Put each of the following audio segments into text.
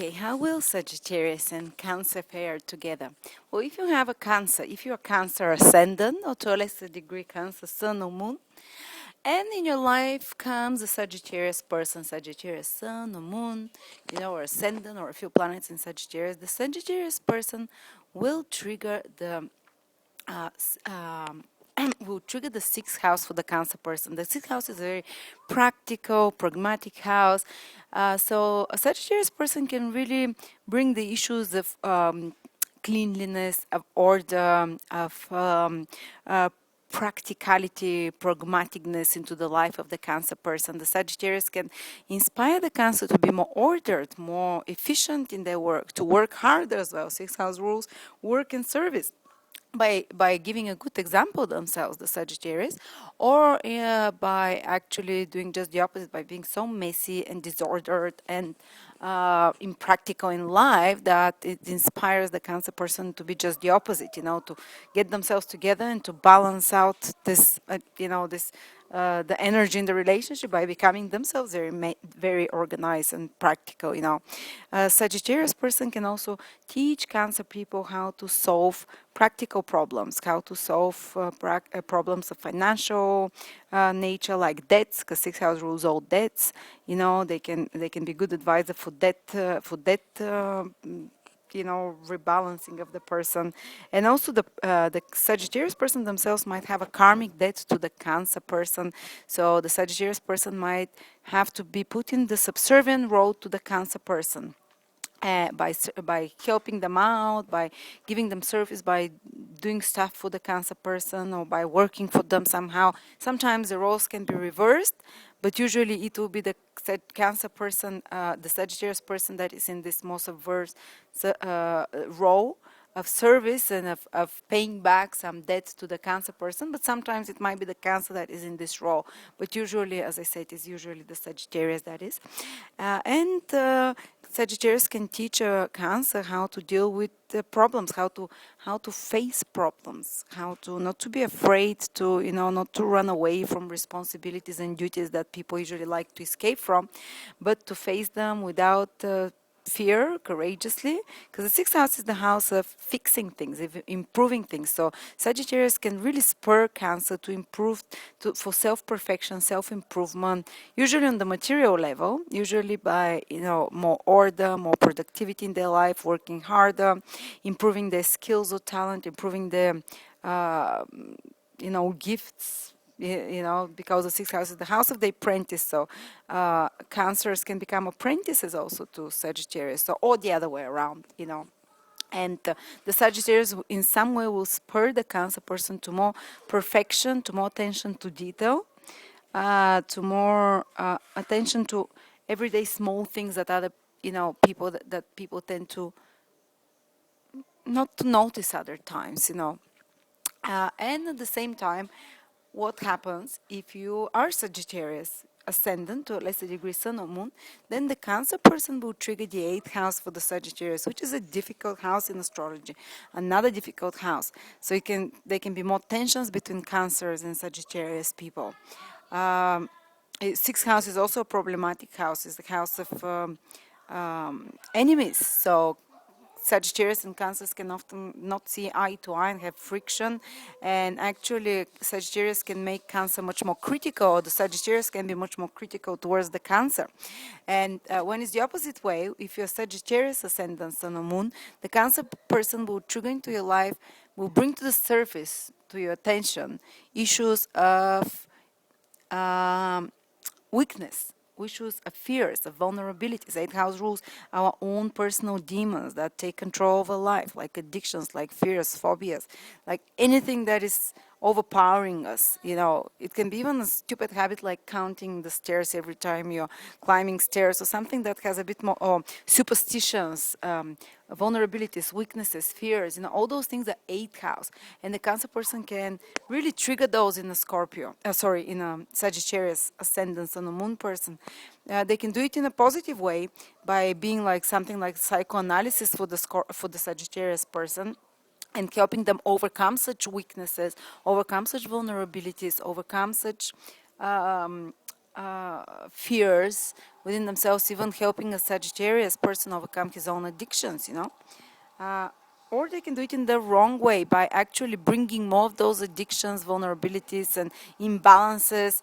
Okay, how will Sagittarius and Cancer pair together? Well, if you have a Cancer, if you're a Cancer ascendant, or to a lesser degree Cancer Sun or Moon, and in your life comes a Sagittarius person, Sagittarius Sun or Moon, or ascendant or a few planets in Sagittarius, the Sagittarius person will trigger the uh, s- um, will trigger the sixth house for the Cancer person. The sixth house is a very practical, pragmatic house. So a Sagittarius person can really bring the issues of cleanliness, of order, of practicality, pragmaticness into the life of the Cancer person. The Sagittarius can inspire the Cancer to be more ordered, more efficient in their work, to work harder as well. Sixth house rules work and service by giving a good example themselves, the Sagittarius, or by actually doing just the opposite, by being so messy and disordered and impractical in life that it inspires the Cancer person to be just the opposite, to get themselves together and to balance out this, the energy in the relationship by becoming themselves very organized and practical. A Sagittarius person can also teach Cancer people how to solve practical problems, how to solve problems of financial nature, like debts, because sixth house rules all debts. They can be good advisor for debt rebalancing of the person. And also the Sagittarius person themselves might have a karmic debt to the Cancer person. So the Sagittarius person might have to be put in the subservient role to the Cancer person. By helping them out, by giving them service, by doing stuff for the Cancer person, or by working for them somehow. Sometimes the roles can be reversed, but usually it will be the Cancer person, the Sagittarius person, that is in this most adverse role of service and of paying back some debt to the Cancer person. But sometimes it might be the Cancer that is in this role. But usually, as I said, it's usually the Sagittarius that is. And Sagittarius can teach Cancer how to deal with the problems, how to face problems, how to not to be afraid to, not to run away from responsibilities and duties that people usually like to escape from, but to face them without fear, courageously, because the sixth house is the house of fixing things, improving things. So Sagittarius can really spur Cancer to improve, for self-perfection, self-improvement, usually on the material level, usually by more order, more productivity in their life, working harder, improving their skills or talent, improving their gifts, because the sixth house is the house of the apprentice. So Cancers can become apprentices also to Sagittarius, so, or the other way around. And the Sagittarius in some way will spur the Cancer person to more perfection, to more attention to detail, to more attention to everyday small things that other people that people tend to not to notice other times. And at the same time, what happens if you are Sagittarius ascendant to a lesser degree Sun or Moon, then the Cancer person will trigger the 8th house for the Sagittarius, which is a difficult house in astrology, another difficult house. So there can be more tensions between Cancers and Sagittarius people. Sixth house is also a problematic house. It's the house of enemies. So Sagittarius and Cancers can often not see eye to eye and have friction. And actually, Sagittarius can make Cancer much more critical. The Sagittarius can be much more critical towards the Cancer. And when it's the opposite way, if you're Sagittarius ascendant Sun or Moon, the Cancer person will trigger into your life, will bring to the surface, to your attention, issues of weakness, issues of fears, of vulnerabilities. Eighth house rules our own personal demons that take control of our life, like addictions, like fears, phobias, like anything that is overpowering us. It can be even a stupid habit like counting the stairs every time you're climbing stairs, or something that has a bit more superstitions, vulnerabilities, weaknesses, fears. All those things are 8th house, and the Cancer person can really trigger those in a in a Sagittarius ascendant on a Moon person. They can do it in a positive way by being like something like psychoanalysis for the Sagittarius person, and helping them overcome such weaknesses, overcome such vulnerabilities, overcome such fears within themselves, even helping a Sagittarius person overcome his own addictions, uh, or they can do it in the wrong way by actually bringing more of those addictions, vulnerabilities, and imbalances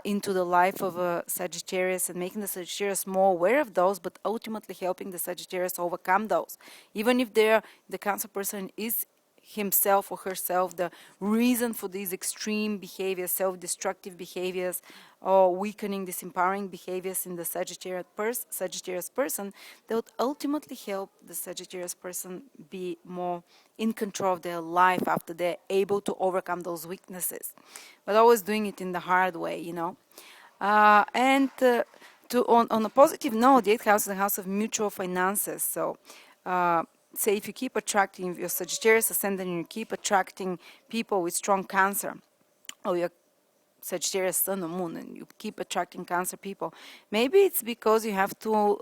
into the life of a Sagittarius and making the Sagittarius more aware of those, but ultimately helping the Sagittarius overcome those. Even if the Cancer person is himself or herself the reason for these extreme behaviors, self-destructive behaviors, or weakening, disempowering behaviors in the Sagittarius person, they would ultimately help the Sagittarius person be more in control of their life after they're able to overcome those weaknesses. But always doing it in the hard way. And on a positive note, the eighth house is the house of mutual finances. So, say if you keep attracting your Sagittarius ascendant and you keep attracting people with strong Cancer, or your Sagittarius sun or moon, and you keep attracting Cancer people, maybe it's because you have to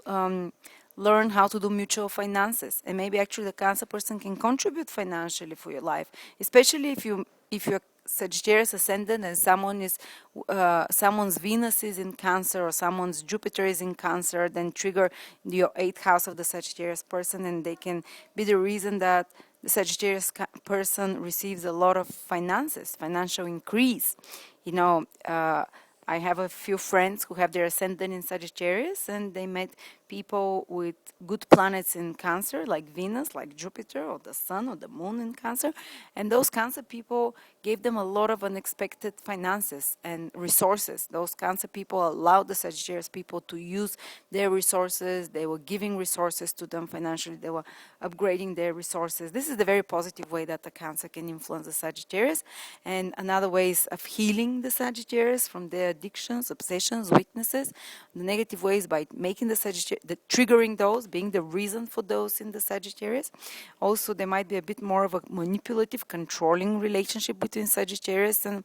learn how to do mutual finances, and maybe actually the Cancer person can contribute financially for your life, especially if you're Sagittarius ascendant and someone's Venus is in Cancer or someone's Jupiter is in Cancer, then trigger your eighth house of the Sagittarius person, and they can be the reason that the Sagittarius person receives a lot of finances, financial increase. I have a few friends who have their ascendant in Sagittarius, and they met people with good planets in Cancer, like Venus, like Jupiter, or the Sun, or the Moon in Cancer. And those Cancer people gave them a lot of unexpected finances and resources. Those Cancer people allowed the Sagittarius people to use their resources. They were giving resources to them financially. They were upgrading their resources. This is the very positive way that the Cancer can influence the Sagittarius. And another way is of healing the Sagittarius from their addictions, obsessions, weaknesses. The negative ways by making the Sagittarius, triggering those, being the reason for those in the Sagittarius. Also, there might be a bit more of a manipulative, controlling relationship between Sagittarius and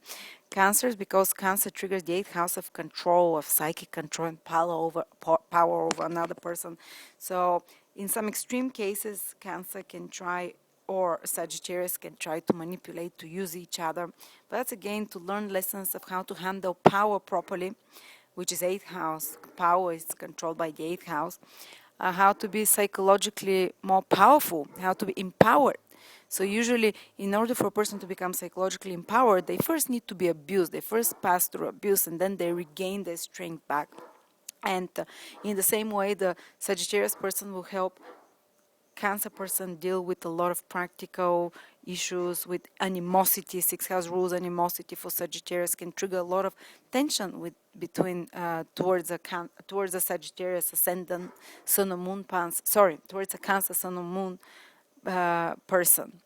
Cancers, because Cancer triggers the eighth house of control, of psychic control and power over another person. So, in some extreme cases, Cancer can try, or Sagittarius can try to manipulate, to use each other. But that's again to learn lessons of how to handle power properly, which is eighth house. Power is controlled by the eighth house. How to be psychologically more powerful, how to be empowered. So usually, in order for a person to become psychologically empowered, they first need to be abused. They first pass through abuse, and then they regain their strength back. And in the same way, the Sagittarius person will help Cancer person deal with a lot of practical issues with animosity. Sixth house rules animosity for Sagittarius can trigger a lot of tension between towards a Sagittarius ascendant Sun or Moon towards a Cancer Sun or Moon person.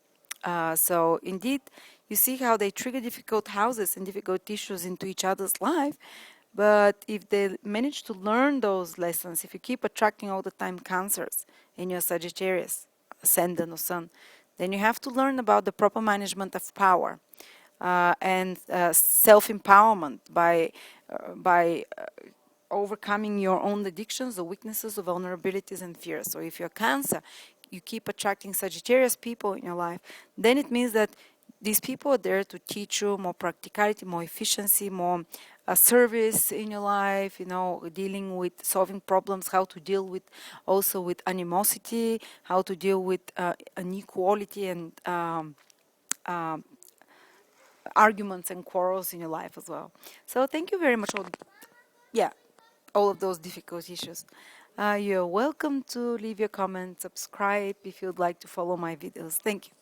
So indeed, you see how they trigger difficult houses and difficult issues into each other's life. But if they manage to learn those lessons, if you keep attracting all the time Cancers in your Sagittarius ascendant or Sun, then you have to learn about the proper management of power and self-empowerment by overcoming your own addictions or weaknesses or vulnerabilities and fears. So if you're Cancer, you keep attracting Sagittarius people in your life, then it means that these people are there to teach you more practicality, more efficiency, more service in your life, dealing with solving problems, how to deal with also with animosity, how to deal with inequality and arguments and quarrels in your life as well. So thank you very much. All of those difficult issues. You're welcome to leave your comments, subscribe if you'd like to follow my videos. Thank you.